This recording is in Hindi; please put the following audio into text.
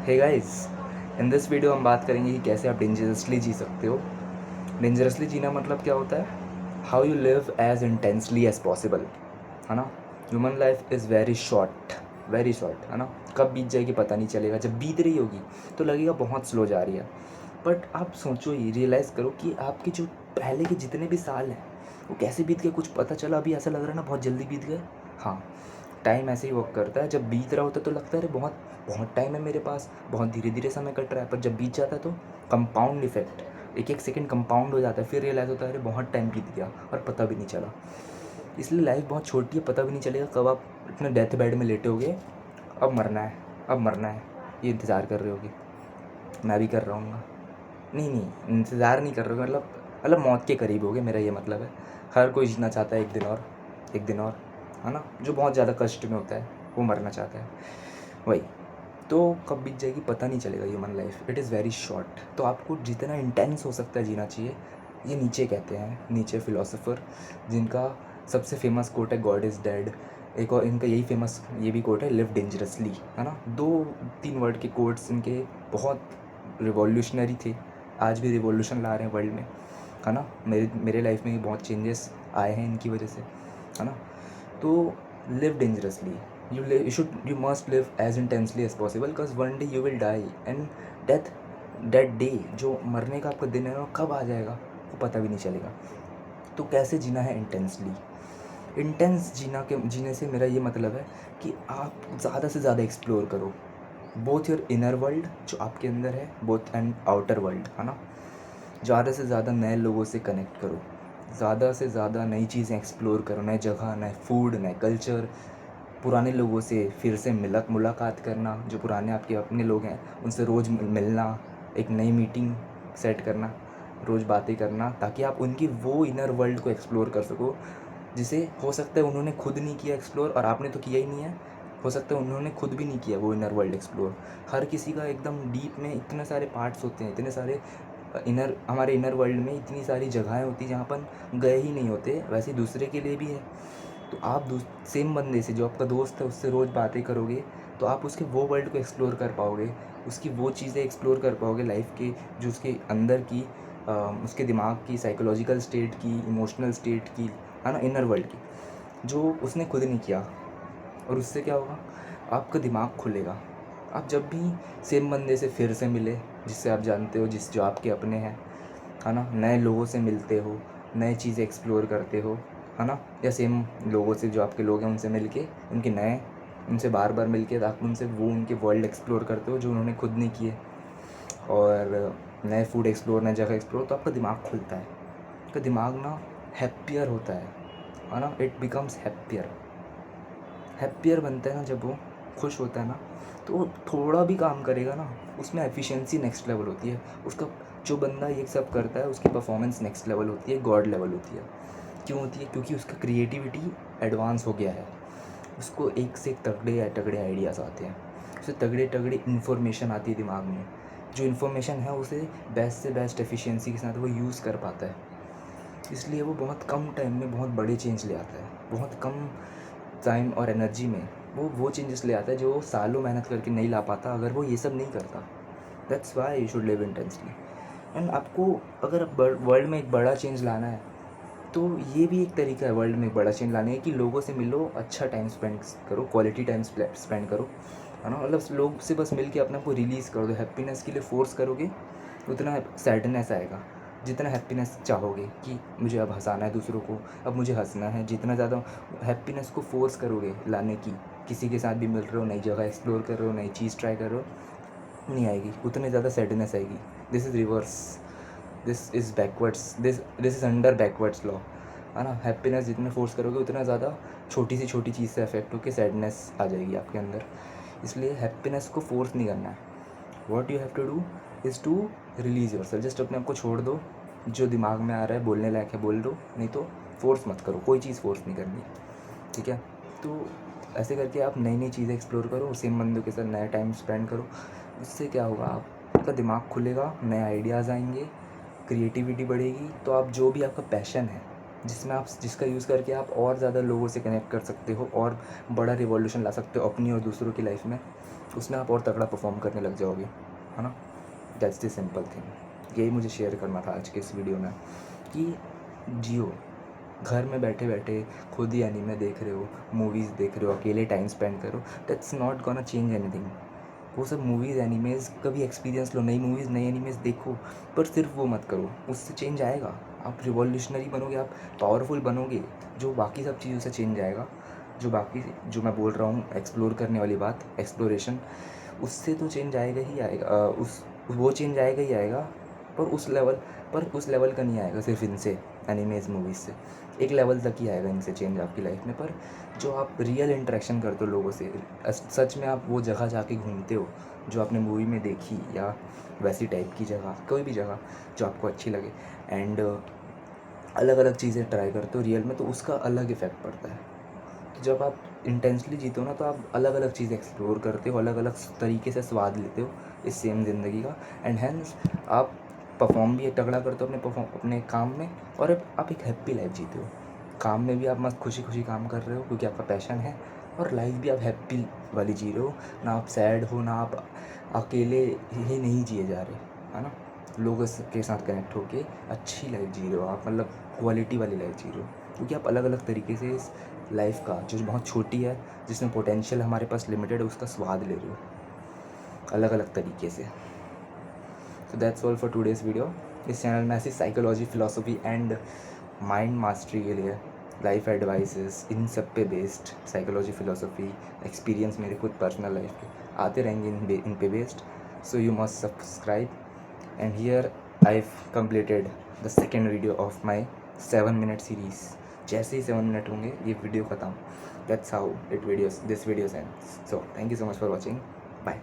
Hey guys, in this video हम बात करेंगे कि कैसे आप डेंजरसली जी सकते हो। डेंजरसली जीना मतलब क्या होता है? How you live as intensely as possible, है ना। Human life is very short, है ना। कब बीत जाएगी पता नहीं चलेगा। जब बीत रही होगी तो लगेगा बहुत स्लो जा रही है। बट आप सोचो, ये रियलाइज़ करो कि आपके जो पहले के जितने भी साल हैं वो कैसे बीत गए, कुछ पता चला? अभी ऐसा लग रहा है ना बहुत जल्दी बीत गए। हाँ, टाइम ऐसे ही वर्क करता है। जब बीत रहा होता है तो लगता है अरे बहुत बहुत टाइम है मेरे पास, बहुत धीरे धीरे समय कट रहा है। पर जब बीत जाता है तो कंपाउंड इफेक्ट, एक एक सेकंड कंपाउंड हो जाता है। फिर रियलाइज़ होता है अरे बहुत टाइम बीत गया और पता भी नहीं चला। इसलिए लाइफ बहुत छोटी है, पता भी नहीं चलेगा कब आप अपने डेथ बेड में लेटे होगे। अब मरना है, अब मरना है, ये इंतज़ार कर रहे होगे। मैं भी कर रहा हूँ। नहीं नहीं, इंतज़ार नहीं कर रहे हो, मतलब मौत के करीब हो गए, मेरा ये मतलब है। हर कोई जीना चाहता है एक दिन और, एक दिन और, है ना। जो बहुत ज़्यादा कष्ट में होता है वो मरना चाहता है, वही। तो कब बीत जाएगी पता नहीं चलेगा। Human life it is very short. तो आपको जितना इंटेंस हो सकता है जीना चाहिए। ये नीचे कहते हैं, नीचे फिलोसोफर, जिनका सबसे फेमस कोट है गॉड इज़ डेड। एक और इनका यही फेमस ये भी कोट है, लिव डेंजरसली, है ना। 2-3 वर्ड के कोट्स इनके बहुत रिवॉल्यूशनरी थे। आज भी रिवॉल्यूशन ला रहे हैं वर्ल्ड में, है ना। मेरे लाइफ में भी बहुत चेंजेस आए हैं इनकी वजह से, है ना। तो live dangerously, you must live as intensely as possible because one day you will die and death, that day, जो मरने का आपका दिन है ना, कब आ जाएगा वो पता भी नहीं चलेगा। तो कैसे जीना है इंटेंसली? इंटेंस जीने से मेरा ये मतलब है कि आप ज़्यादा से ज़्यादा एक्सप्लोर करो, बोथ योर इनर वर्ल्ड जो आपके अंदर है, बोथ एंड आउटर वर्ल्ड, है ना। ज़्यादा से ज़्यादा नए लोगों से कनेक्ट करो, ज़्यादा से ज़्यादा नई चीज़ें एक्सप्लोर करो, नए जगह, नए फूड, नए कल्चर। पुराने लोगों से फिर से मुलाकात करना, जो पुराने आपके अपने लोग हैं उनसे रोज़ मिलना, एक नई मीटिंग सेट करना, रोज़ बातें करना, ताकि आप उनकी वो इनर वर्ल्ड को एक्सप्लोर कर सको, जिसे हो सकता है उन्होंने खुद नहीं किया एक्सप्लोर और आपने तो किया ही नहीं है। हो सकता है उन्होंने खुद भी नहीं किया वो इनर वर्ल्ड एक्सप्लोर। हर किसी का एकदम डीप में इतने सारे पार्ट्स होते हैं, इतने सारे हमारे इनर वर्ल्ड में इतनी सारी जगहें होती हैं जहाँ अपन गए ही नहीं होते, वैसे ही दूसरे के लिए भी है। तो आप सेम बंदे से, जो आपका दोस्त है, उससे रोज़ बातें करोगे तो आप उसके वो वर्ल्ड को एक्सप्लोर कर पाओगे, उसकी वो चीज़ें एक्सप्लोर कर पाओगे लाइफ के, जो उसके अंदर की उसके दिमाग की साइकोलॉजिकल स्टेट की, इमोशनल स्टेट की, है ना, इनर वर्ल्ड की, जो उसने खुद नहीं किया। और उससे क्या होगा? आपका दिमाग खुलेगा। आप जब भी सेम बंदे से फिर से मिले, जिससे आप जानते हो, जो आपके अपने हैं, है ना, नए लोगों से मिलते हो, नए चीज़ें एक्सप्लोर करते हो, है ना। या सेम लोगों से, जो आपके लोग हैं, उनसे मिल के, उनसे बार बार मिल के आप उनसे वो उनके वर्ल्ड एक्सप्लोर करते हो जो उन्होंने खुद नहीं किए। और नए फूड एक्सप्लोर, नए जगह एक्सप्लोर, तो आपका दिमाग खुलता है। आपका दिमाग ना हैप्पियर होता है ना। इट बिकम्स हैप्पियर बनता है ना जब वो खुश होता है ना। तो वो थोड़ा भी काम करेगा ना, उसमें एफिशिएंसी नेक्स्ट लेवल होती है उसका। जो बंदा ये सब करता है उसकी परफॉर्मेंस नेक्स्ट लेवल होती है, गॉड लेवल होती है। क्यों होती है? क्योंकि उसका क्रिएटिविटी एडवांस हो गया है। उसको एक से एक तगड़े तगड़े आइडियाज़ आते हैं, उसे तगड़े तगड़े इन्फॉर्मेशन आती है दिमाग में। जो इन्फॉर्मेशन है उसे बेस्ट से बेस्ट एफिशिएंसी के साथ वो यूज़ कर पाता है। इसलिए वो बहुत कम टाइम में बहुत बड़े चेंज ले आता है। बहुत कम टाइम और एनर्जी में वो चेंजेस ले आता है जो वो सालों मेहनत करके नहीं ला पाता अगर वो ये सब नहीं करता। That's why you should live intensely. And आपको अगर वर्ल्ड में एक बड़ा चेंज लाना है तो ये भी एक तरीका है वर्ल्ड में एक बड़ा चेंज लाने का, कि लोगों से मिलो, अच्छा टाइम स्पेंड करो, क्वालिटी टाइम स्पेंड करो, है ना। मतलब लोग से बस मिल के अपने आप को रिलीज़ कर दो। हैप्पीनेस के लिए फ़ोर्स करोगे उतना सैडनेस आएगा। जितना हैप्पीनेस चाहोगे कि मुझे अब हंसाना है दूसरों को, अब मुझे हंसना है, जितना ज़्यादा हैप्पीनेस को फोर्स करोगे लाने की, किसी के साथ भी मिल रहे हो, नई जगह एक्सप्लोर कर रहे हो, नई चीज़ ट्राई कर रहे हो, नहीं आएगी, उतने ज़्यादा सैडनेस आएगी। This is reverse, this is backwards, this is under backwards law, है ना। हैप्पीनेस जितना फोर्स करोगे उतना ज़्यादा छोटी से छोटी चीज़ से अफेक्ट होकर सैडनेस आ जाएगी आपके अंदर। इसलिए हैप्पीनेस को फोर्स नहीं करना है। What you have to do is to release yourself. Just अपने आप को छोड़ दो, जो दिमाग में आ रहा है बोलने लायक है बोल दो, नहीं तो फोर्स मत करो, कोई चीज़ फोर्स नहीं करनी, ठीक है। तो ऐसे करके आप नई नई चीज़ें एक्सप्लोर करो, सेम बंदों के साथ नया टाइम स्पेंड करो। उससे क्या होगा? आपका दिमाग खुलेगा, नए आइडियाज़ आएंगे, क्रिएटिविटी बढ़ेगी। तो आप जो भी आपका पैशन है, जिसमें आप जिसका यूज़ करके आप और ज़्यादा लोगों से कनेक्ट कर सकते हो और बड़ा रिवॉल्यूशन ला सकते हो अपनी और दूसरों की लाइफ में, उसमें आप और तगड़ा परफॉर्म करने लग जाओगे, है ना। That's the simple thing. यही मुझे शेयर करना था आज के इस वीडियो में कि जियो, घर में बैठे बैठे खुद ही एनीमे देख रहे हो, मूवीज़ देख रहे हो, अकेले टाइम स्पेंड करो, that's not gonna change anything. वो सब मूवीज़ एनीमेज़ कभी एक्सपीरियंस लो, नई मूवीज़ नई एनीमेज़ देखो, पर सिर्फ वो मत करो, उससे चेंज आएगा। आप रिवॉल्यूशनरी बनोगे, आप पावरफुल बनोगे, जो बाकी सब चीज़ों से चेंज आएगा। जो मैं बोल रहा हूँ एक्सप्लोर करने वाली बात, एक्सप्लोरेशन, उससे तो चेंज आएगा ही आएगा। वो चेंज आएगा ही आएगा, पर उस लेवल का नहीं आएगा सिर्फ इनसे, एनिमेज़ मूवीज़ से। एक लेवल तक ही आएगा इनसे चेंज आपकी लाइफ में। पर जो आप रियल इंटरेक्शन करते हो लोगों से, सच में आप वो जगह जाके घूमते हो जो आपने मूवी में देखी, या वैसी टाइप की जगह, कोई भी जगह जो आपको अच्छी लगे, एंड अलग अलग चीज़ें ट्राई करते हो रियल में, तो उसका अलग इफ़ेक्ट पड़ता है। तो जब आप इंटेंसली जीते हो ना, तो आप अलग अलग चीज़ें एक्सप्लोर करते हो, अलग अलग तरीके से स्वाद लेते हो इस सेम ज़िंदगी का, एंड हेंस आप परफॉर्म भी तगड़ा करते हो अपने काम में, और आप एक हैप्पी लाइफ जीते हो। काम में भी आप मस्त खुशी खुशी काम कर रहे हो क्योंकि आपका पैशन है, और लाइफ भी आप हैप्पी वाली जी रहे हो, ना आप सैड हो, ना आप अकेले ही नहीं जिए जा रहे, है ना। लोगों के साथ कनेक्ट होके अच्छी लाइफ जी रहे हो आप, मतलब क्वालिटी वाली लाइफ जी रहे हो, क्योंकि आप अलग अलग तरीके से इस लाइफ का, जो बहुत छोटी है, जिसमें पोटेंशियल हमारे पास लिमिटेड है, उसका स्वाद ले रहे हो अलग अलग तरीके से। So that's all for today's video. इस चैनल में ऐसी psychology, philosophy and mind mastery के लिए लाइफ एडवाइसेस, इन सब पे बेस्ड साइकोलॉजी, फिलोसफी, एक्सपीरियंस मेरे खुद पर्सनल लाइफ के आते रहेंगे इन पे based. So you must subscribe, and here I completed the second video of my 7 minute series. जैसे ही 7 मिनट होंगे ये वीडियो ख़त्म। That's how this videos end. So thank you so much for watching. Bye.